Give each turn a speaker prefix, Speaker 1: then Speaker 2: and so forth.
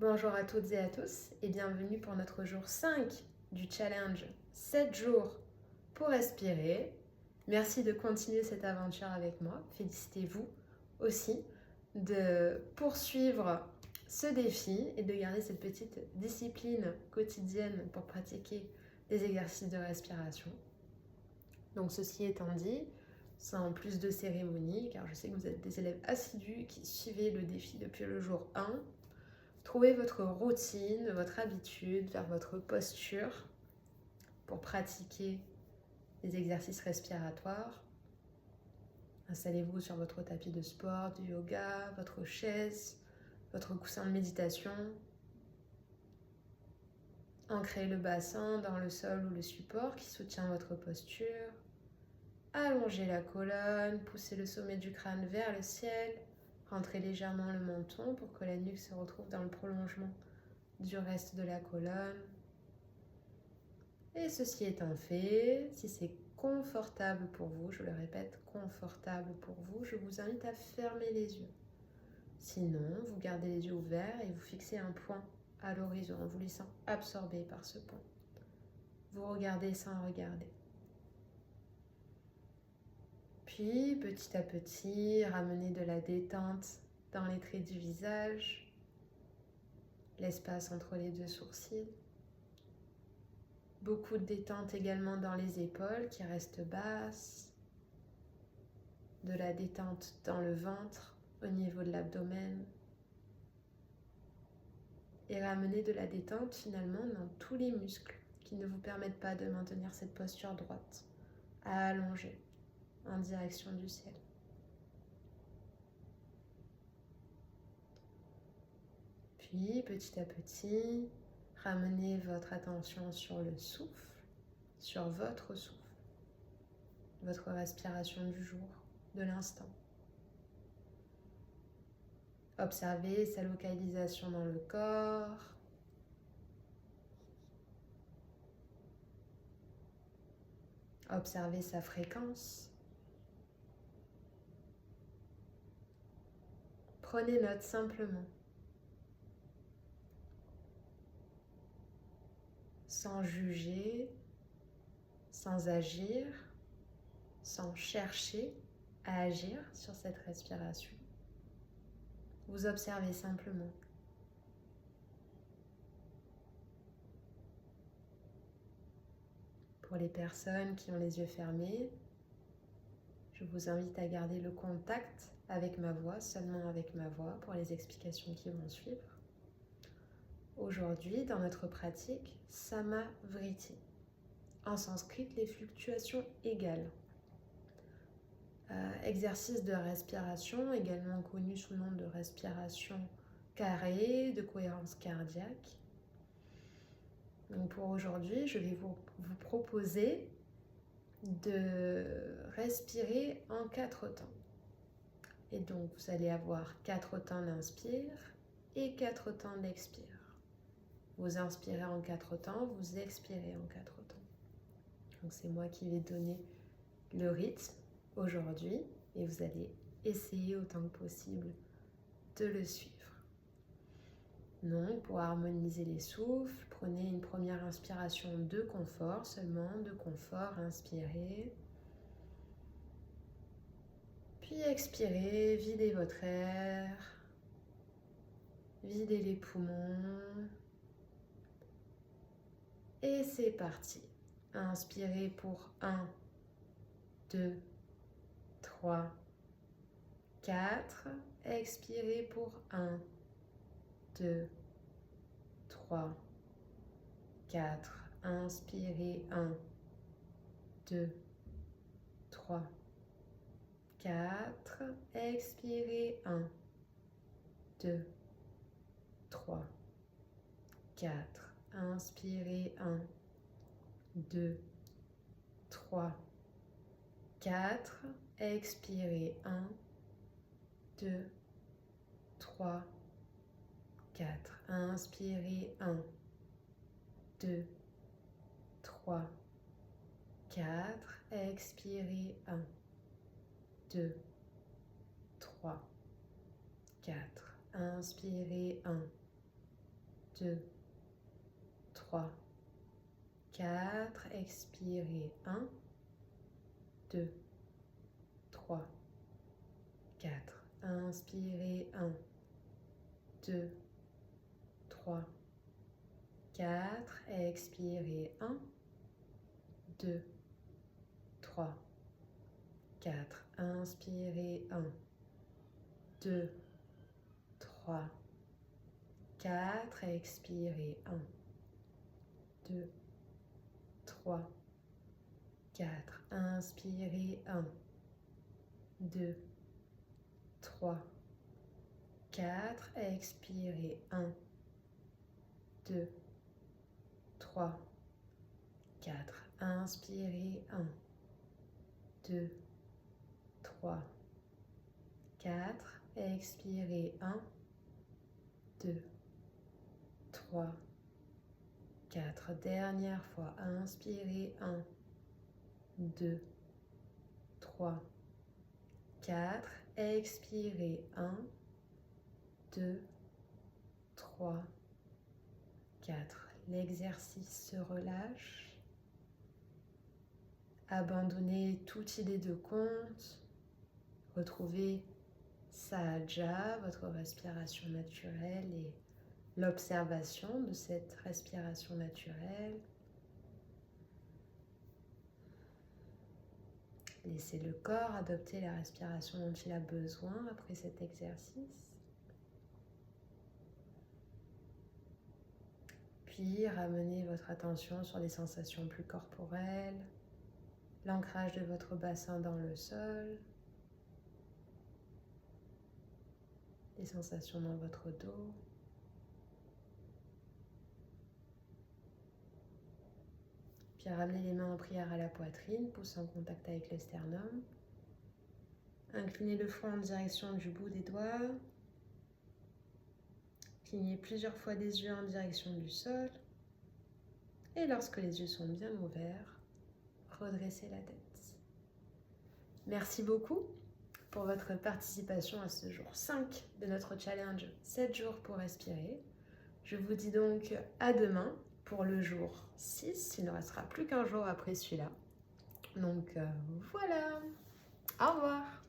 Speaker 1: Bonjour à toutes et à tous et bienvenue pour notre jour 5 du challenge 7 jours pour respirer. Merci de continuer cette aventure avec moi. Félicitez-vous aussi de poursuivre ce défi et de garder cette petite discipline quotidienne pour pratiquer des exercices de respiration. Donc ceci étant dit, sans plus de cérémonie, car je sais que vous êtes des élèves assidus qui suivez le défi depuis le jour 1, trouvez votre routine, votre habitude, vers votre posture pour pratiquer les exercices respiratoires. Installez-vous sur votre tapis de sport, du yoga, votre chaise, votre coussin de méditation. Ancrez le bassin dans le sol ou le support qui soutient votre posture. Allongez la colonne, poussez le sommet du crâne vers le ciel. Rentrez légèrement le menton pour que la nuque se retrouve dans le prolongement du reste de la colonne. Et ceci étant fait, si c'est confortable pour vous, je le répète, confortable pour vous, je vous invite à fermer les yeux. Sinon, vous gardez les yeux ouverts et vous fixez un point à l'horizon en vous laissant absorber par ce point. Vous regardez sans regarder. Puis, petit à petit, ramenez de la détente dans les traits du visage, l'espace entre les deux sourcils. Beaucoup de détente également dans les épaules qui restent basses. De la détente dans le ventre, au niveau de l'abdomen. Et ramenez de la détente finalement dans tous les muscles qui ne vous permettent pas de maintenir cette posture droite, à allonger en direction du ciel. Puis petit à petit, ramenez votre attention sur le souffle, sur votre souffle, votre respiration du jour, de l'instant. Observez sa localisation dans le corps. Observez sa fréquence. Prenez note simplement, sans juger, sans agir, sans chercher à agir sur cette respiration. Vous observez simplement. Pour les personnes qui ont les yeux fermés, je vous invite à garder le contact avec ma voix, seulement avec ma voix, pour les explications qui vont suivre. Aujourd'hui, dans notre pratique, Samavriti. En sanskrit, les fluctuations égales. Exercice de respiration, également connu sous le nom de respiration carrée, de cohérence cardiaque. Donc pour aujourd'hui, je vais vous proposer de respirer en 4 temps. Et donc vous allez avoir 4 temps d'inspire et 4 temps d'expire. Vous inspirez en 4 temps, vous expirez en 4 temps. Donc c'est moi qui vais donner le rythme aujourd'hui et vous allez essayer autant que possible de le suivre. Donc pour harmoniser les souffles, prenez une première inspiration de confort, seulement de confort, inspirez. Puis expirez, videz votre air, videz les poumons. Et c'est parti. Inspirez pour 1, 2, 3, 4. Expirez pour 1, 2, 3, 4. Inspirez 1, 2, 3, 4. Expirez 1, 2, 3, 4. Inspirez 1, 2, 3, 4. Expirez 1, 2, 3, 4. Inspirez 1, 2, 3, 4. Expirez 1, 2, 3, 4. Inspirez 1, 2, 3, 4. Expirez. 1, 2, 3, 4. Inspirez. 1, 2, 3, 4. Expirez. 1, 2, 3, 4. Inspirez. 1, 2, 3, 4. Expirez. 1, 2, 3, 4. Inspirez. 1, 2, 3, 4. Expirez. 1, 2, 3, 4. Inspirez. 1, 2, 3, 4. Expirez. 1, 2, 3, 4. Dernière fois. Inspirez. 1, 2, 3, 4. Expirez. 1, 2, 3, 4. L'exercice se relâche. Abandonnez toute idée de compte. Retrouvez Sahaja, votre respiration naturelle et l'observation de cette respiration naturelle. Laissez le corps adopter la respiration dont il a besoin après cet exercice. Puis ramenez votre attention sur les sensations plus corporelles, l'ancrage de votre bassin dans le sol, les sensations dans votre dos. Puis ramenez les mains en prière à la poitrine, pouce en contact avec le sternum. Inclinez le front en direction du bout des doigts. Clignez plusieurs fois des yeux en direction du sol. Et lorsque les yeux sont bien ouverts, redressez la tête. Merci beaucoup pour votre participation à ce jour 5 de notre challenge 7 jours pour respirer. Je vous dis donc à demain pour le jour 6. Il ne restera plus qu'un jour après celui-là. Donc voilà, au revoir.